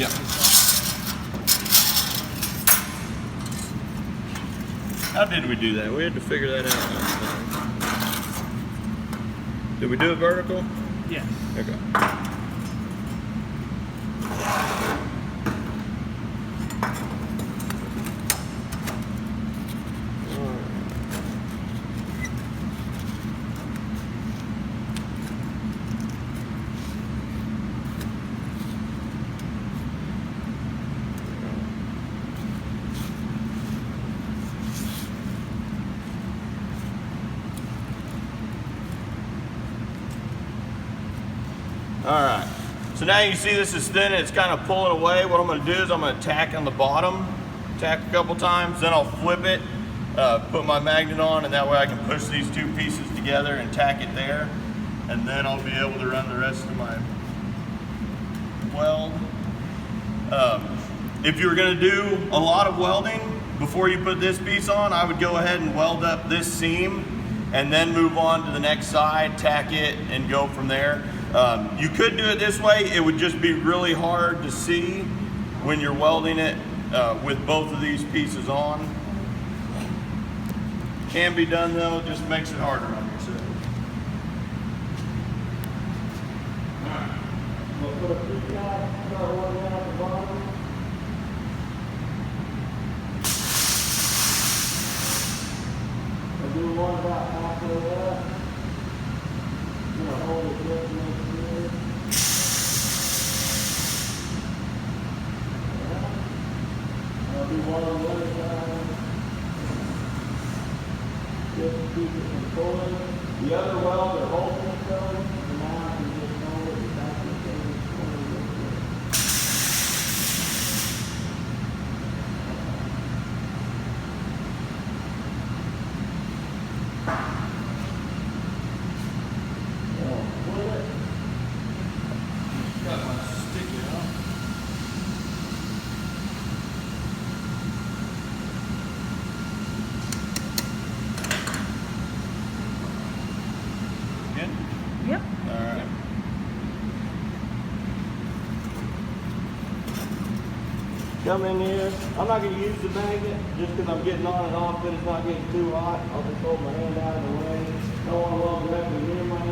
Yep. How did we do that? We had to figure that out. Did we do it vertical? Yes. Okay. All right, so now you see this is thin and it's kind of pulling away. What I'm gonna do is I'm gonna tack on the bottom, tack a couple times, then I'll flip it, put my magnet on, and that way I can push these two pieces together and tack it there. And then I'll be able to run the rest of my weld. If you were gonna do a lot of welding before you put this piece on, I would go ahead and weld up this seam and then move on to the next side, tack it, and go from there. You could do it this way. It would just be really hard to see when you're welding it with both of these pieces on. Can be done though, it just makes it harder on yourself. Alright, we'll put a piece out, start one down at the bottom. I'll do one about halfway up. I'm gonna hold it just here. I'll do one on the other side. Just keep it from pulling. The other welds are holding so now I can just hold it and back it down. Yep. Alright. Come in here. I'm not going to use the magnet just because I'm getting on and off, but it's not getting too hot. I'll just hold my hand out of the way. Don't want to weld directly near my hand.